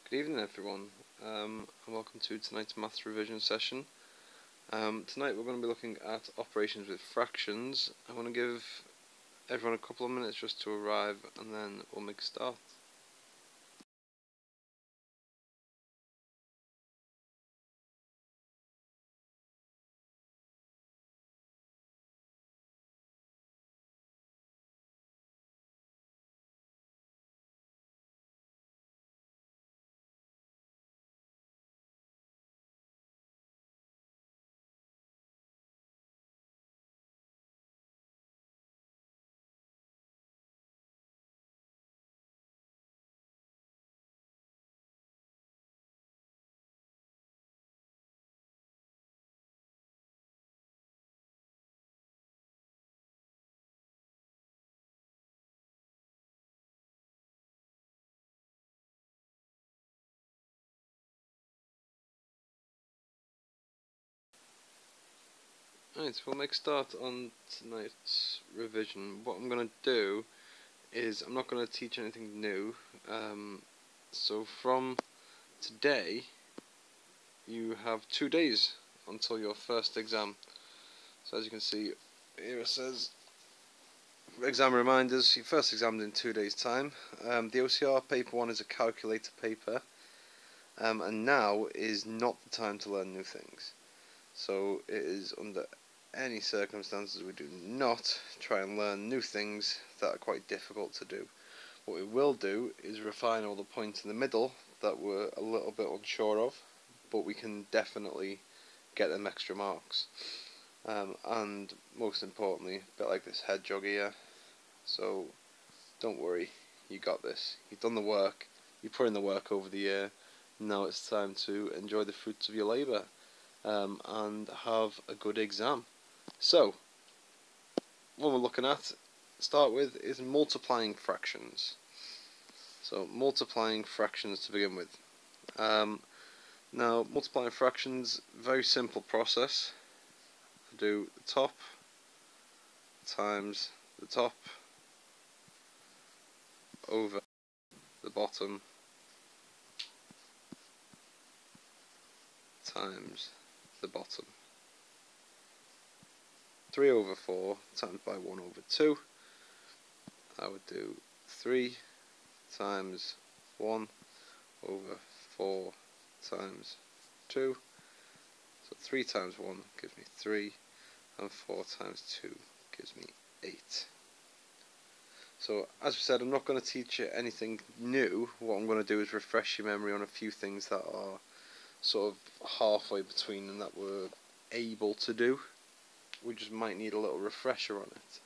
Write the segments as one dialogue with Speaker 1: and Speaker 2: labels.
Speaker 1: Good evening everyone, and welcome to tonight's maths revision session. Tonight we're going to be looking at operations with fractions. I'm going to give everyone a couple of minutes just to arrive and then we'll make a start. Alright, so we'll make a start on tonight's revision. What I'm going to do is I'm not going to teach anything new. So from today you have 2 days until your first exam. So as you can see here it says exam reminders. Your first exam in 2 days time. The OCR paper 1 is a calculator paper, and now is not the time to learn new things. So it is under any circumstances we do not try and learn new things that are quite difficult to do. What we will do is refine all the points in the middle that we're a little bit unsure of, but we can definitely get them extra marks. And most importantly, a bit like this head jog here, so don't worry, you got this. You've done the work, you put in the work over the year, now it's time to enjoy the fruits of your labour and have a good exam. So, what we're looking at, start with, is multiplying fractions. So, multiplying fractions to begin with. Now, multiplying fractions, very simple process. Do the top times the top over the bottom times the bottom. 3 over 4 times by 1 over 2. I would do 3 times 1 over 4 times 2. So 3 times 1 gives me 3, and 4 times 2 gives me 8. So as we said, I'm not going to teach you anything new. What I'm going to do is refresh your memory on a few things that are sort of halfway between and that we're able to do. We just might need a little refresher on it.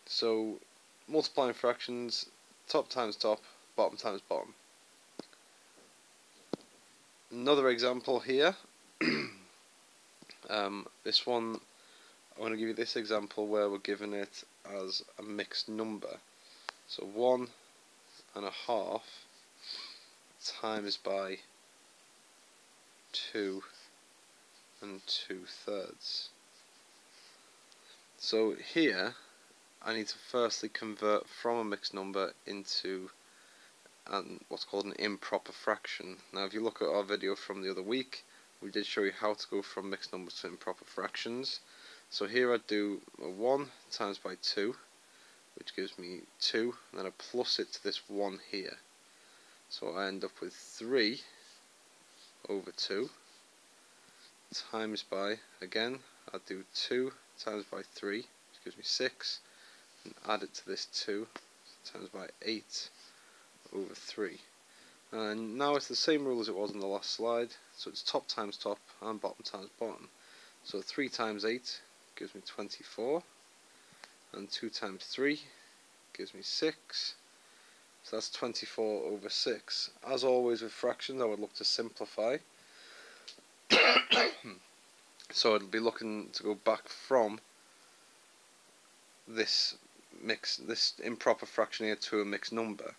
Speaker 1: So multiplying fractions, top times top, bottom times bottom. Another example here. This one, I want to give you this example where we're given it as a mixed number. So 1.5 times by 2 2/3. So here I need to firstly convert from a mixed number into what's called an improper fraction. Now if you look at our video from the other week, we did show you how to go from mixed numbers to improper fractions. So here I do 1 times by 2, which gives me 2, and then I plus it to this 1 here. So I end up with 3 over 2 times by, again, I do 2 times by 3, which gives me 6, and add it to this 2 times by 8 over 3. And now it's the same rule as it was in the last slide, so it's top times top and bottom times bottom. So 3 times 8 gives me 24, and 2 times 3 gives me 6, so that's 24 over 6. As always with fractions, I would look to simplify. So I'd be looking to go back from this improper fraction here to a mixed number.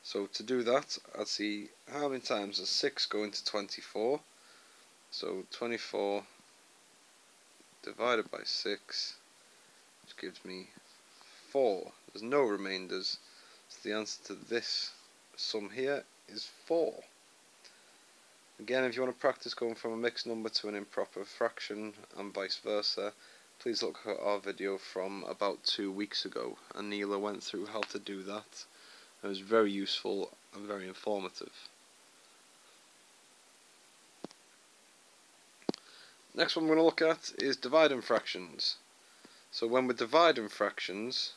Speaker 1: So to do that, I'd see how many times does 6 go into 24. So 24 divided by 6, which gives me 4. There's no remainders, so the answer to this sum here is 4. Again, if you want to practice going from a mixed number to an improper fraction and vice versa, please look at our video from about 2 weeks ago. Anila went through how to do that. It was very useful and very informative. Next one we're going to look at is dividing fractions. So when we're dividing fractions,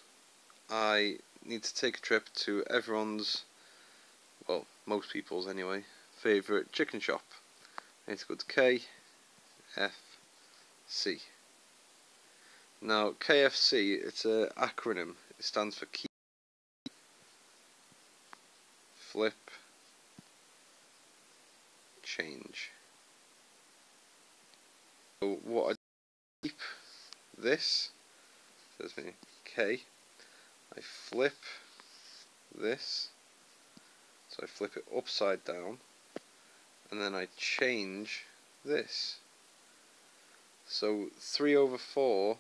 Speaker 1: I need to take a trip to everyone's, well, most people's anyway, favourite chicken shop. I need to go to KFC. Now KFC, it's an acronym. It stands for Keep, Flip, Change. So what I keep this, says me K, I flip this, so I flip it upside down, and then I change this. So 3/4